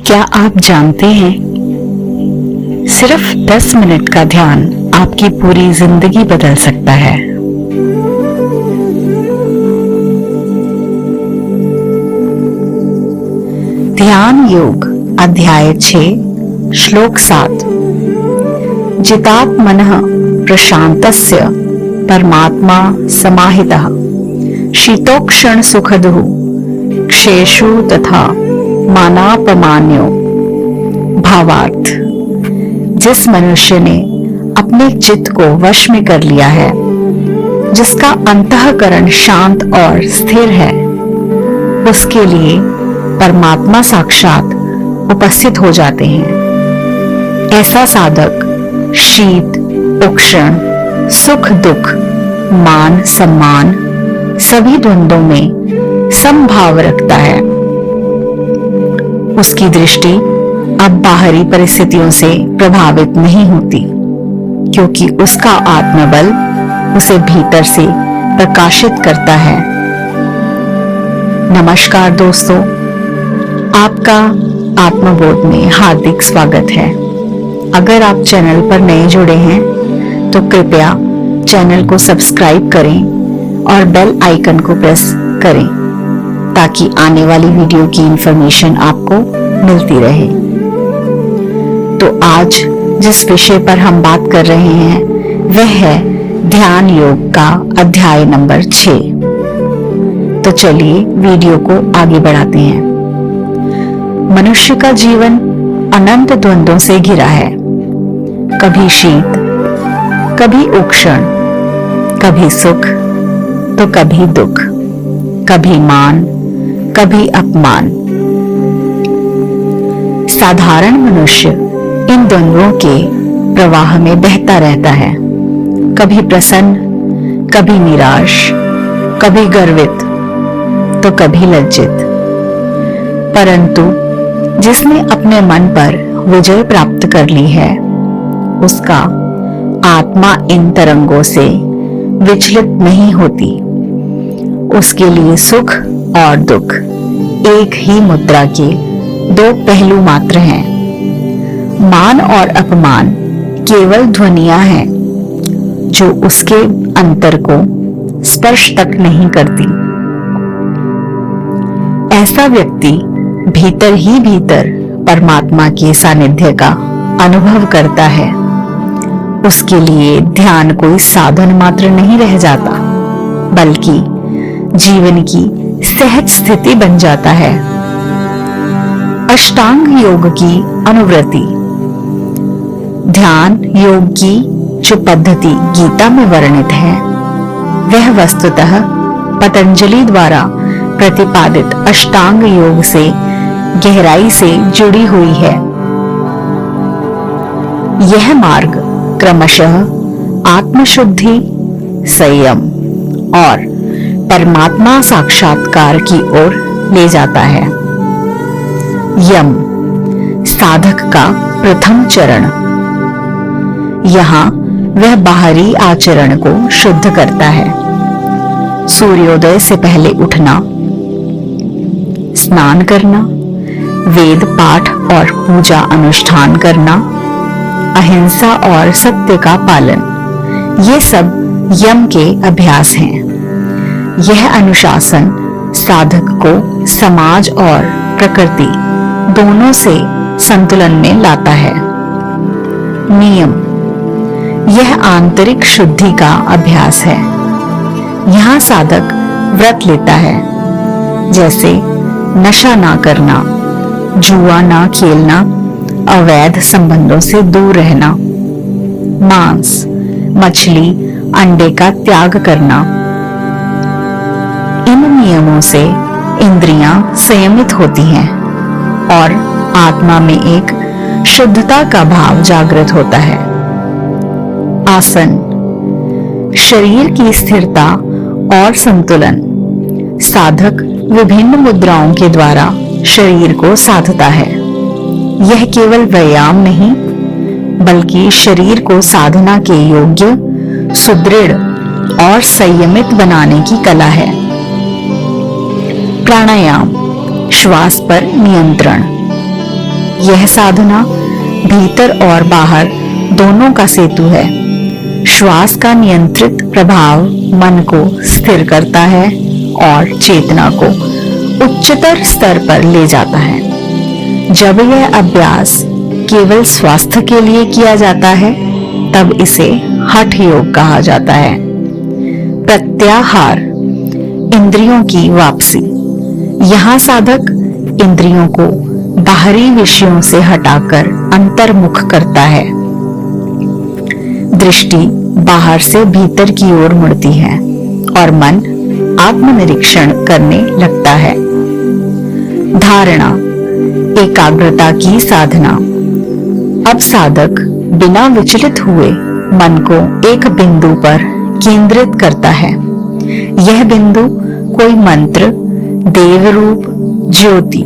क्या आप जानते हैं, सिर्फ 10 मिनट का ध्यान आपकी पूरी जिंदगी बदल सकता है। ध्यान योग अध्याय 6 श्लोक 7। जितात्मनः प्रशांतस्य परमात्मा समाहितः शीतोक्षण सुखदुः क्षेषु तथा मानापमान्यो। भावार्थ, जिस मनुष्य ने अपने चित्त को वश में कर लिया है, जिसका अंतःकरण शांत और स्थिर है, उसके लिए परमात्मा साक्षात उपस्थित हो जाते हैं। ऐसा साधक शीत उष्ण सुख दुख मान सम्मान सभी द्वंद्वों में समभाव रखता है। उसकी दृष्टि अब बाहरी परिस्थितियों से प्रभावित नहीं होती, क्योंकि उसका आत्मबल उसे भीतर से प्रकाशित करता है। नमस्कार दोस्तों, आपका आत्मबोध में हार्दिक स्वागत है। अगर आप चैनल पर नए जुड़े हैं तो कृपया चैनल को सब्सक्राइब करें और बेल आइकन को प्रेस करें ताकि आने वाली वीडियो की इंफॉर्मेशन आपको मिलती रहे। तो आज जिस विषय पर हम बात कर रहे हैं वह है ध्यान योग का अध्याय नंबर 6। तो चलिए वीडियो को आगे बढ़ाते हैं। मनुष्य का जीवन अनंत द्वंद्वों से घिरा है। कभी शीत, कभी उष्ण, कभी सुख तो कभी दुख, कभी मान, कभी अपमान। साधारण मनुष्य इन द्वंद्वों के प्रवाह में बहता रहता है, कभी प्रसन्न, कभी निराश, कभी गर्वित तो कभी लज्जित। परंतु जिसने अपने मन पर विजय प्राप्त कर ली है, उसका आत्मा इन तरंगों से विचलित नहीं होती। उसके लिए सुख और दुख एक ही मुद्रा के दो पहलू मात्र हैं। मान और अपमान केवल ध्वनियां हैं जो उसके अंतर को स्पर्श तक नहीं करती। ऐसा व्यक्ति भीतर ही भीतर परमात्मा के सानिध्य का अनुभव करता है। उसके लिए ध्यान कोई साधन मात्र नहीं रह जाता, बल्कि जीवन की सहज स्थिति बन जाता है। अष्टांग योग की अनुवृत्ति। ध्यान योग की जो पद्धति गीता में वर्णित है, वह वस्तुतः पतंजलि द्वारा प्रतिपादित अष्टांग योग से गहराई से जुड़ी हुई है। यह मार्ग क्रमशः आत्मशुद्धि, संयम और परमात्मा साक्षात्कार की ओर ले जाता है। यम, साधक का प्रथम चरण। यहाँ वह बाहरी आचरण को शुद्ध करता है। सूर्योदय से पहले उठना, स्नान करना, वेद पाठ और पूजा अनुष्ठान करना, अहिंसा और सत्य का पालन, ये सब यम के अभ्यास हैं। यह अनुशासन साधक को समाज और प्रकृति दोनों से संतुलन में लाता है। नियम, यह आंतरिक शुद्धि का अभ्यास है। यहाँ साधक व्रत लेता है, जैसे नशा ना करना, जुआ ना खेलना, अवैध संबंधों से दूर रहना, मांस, मछली, अंडे का त्याग करना। इन नियमों से इंद्रियां संयमित होती हैं और आत्मा में एक शुद्धता का भाव जागृत होता है। आसन, शरीर की स्थिरता और संतुलन। साधक विभिन्न मुद्राओं के द्वारा शरीर को साधता है। यह केवल व्यायाम नहीं, बल्कि शरीर को साधना के योग्य, सुदृढ़ और संयमित बनाने की कला है। प्राणायाम, श्वास पर नियंत्रण। यह साधना भीतर और बाहर दोनों का सेतु है। श्वास का नियंत्रित प्रभाव मन को स्थिर करता है और चेतना को उच्चतर स्तर पर ले जाता है। जब यह अभ्यास केवल स्वास्थ्य के लिए किया जाता है तब इसे हठ योग कहा जाता है। प्रत्याहार, इंद्रियों की वापसी। यहाँ साधक इंद्रियों को बाहरी विषयों से हटाकर अंतर्मुख करता है। दृष्टि बाहर से भीतर की ओर मुड़ती है और मन आत्मनिरीक्षण करने लगता है। धारणा, एकाग्रता की साधना। अब साधक बिना विचलित हुए मन को एक बिंदु पर केंद्रित करता है। यह बिंदु कोई मंत्र, देव रूप, ज्योति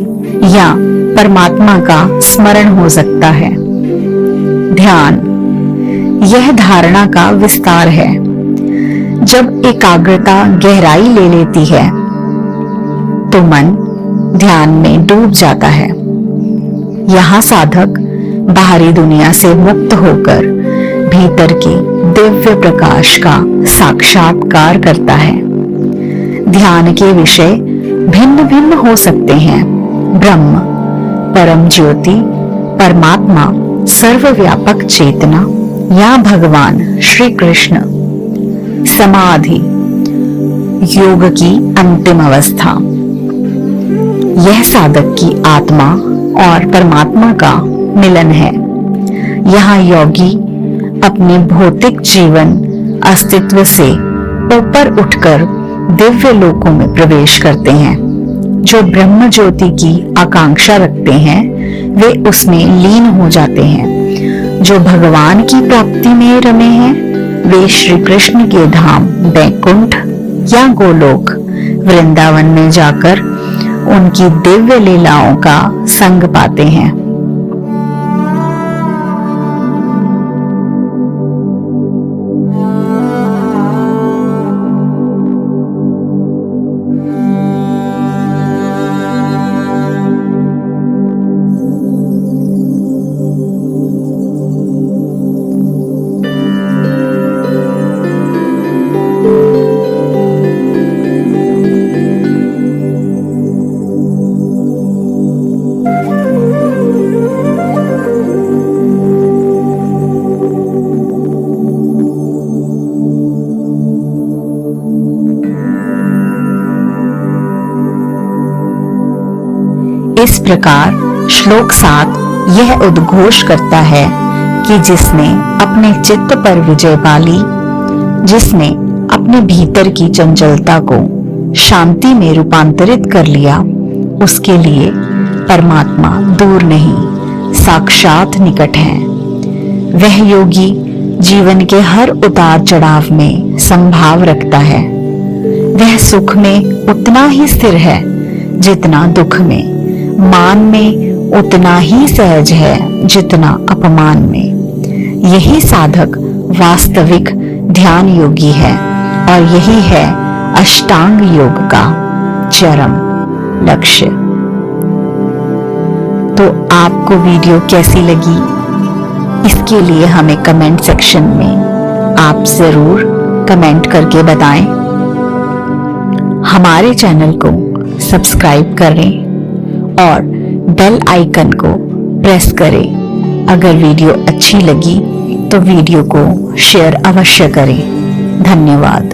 या परमात्मा का स्मरण हो सकता है। ध्यान, यह धारणा का विस्तार है। जब एकाग्रता गहराई ले लेती है तो मन ध्यान में डूब जाता है। यहाँ साधक बाहरी दुनिया से मुक्त होकर भीतर के दिव्य प्रकाश का साक्षात्कार करता है। ध्यान के विषय भिन्न भिन्न हो सकते हैं। ब्रह्म, परम ज्योति, परमात्मा, सर्वव्यापक चेतना या भगवान श्री कृष्ण। समाधि, योग की अंतिम अवस्था। यह साधक की आत्मा और परमात्मा का मिलन है। यहाँ योगी अपने भौतिक जीवन अस्तित्व से ऊपर उठकर दिव्य लोकों में प्रवेश करते हैं। जो ब्रह्म ज्योति की आकांक्षा रखते हैं वे उसमें लीन हो जाते हैं। जो भगवान की प्राप्ति में रमे हैं वे श्री कृष्ण के धाम बैकुंठ या गोलोक वृंदावन में जाकर उनकी दिव्य लीलाओं का संग पाते हैं। इस प्रकार श्लोक 7 यह उद्घोष करता है कि जिसने अपने चित्त पर विजय पा ली, जिसने अपने भीतर की चंचलता को शांति में रूपांतरित कर लिया, उसके लिए परमात्मा दूर नहीं, साक्षात निकट है। वह योगी जीवन के हर उतार चढ़ाव में संभाव रखता है। वह सुख में उतना ही स्थिर है जितना दुख में, मान में उतना ही सहज है जितना अपमान में। यही साधक वास्तविक ध्यान योगी है और यही है अष्टांग योग का चरम लक्ष्य। तो आपको वीडियो कैसी लगी, इसके लिए हमें कमेंट सेक्शन में आप जरूर कमेंट करके बताएं। हमारे चैनल को सब्सक्राइब करें और बेल आइकन को प्रेस करें। अगर वीडियो अच्छी लगी तो वीडियो को शेयर अवश्य करें। धन्यवाद।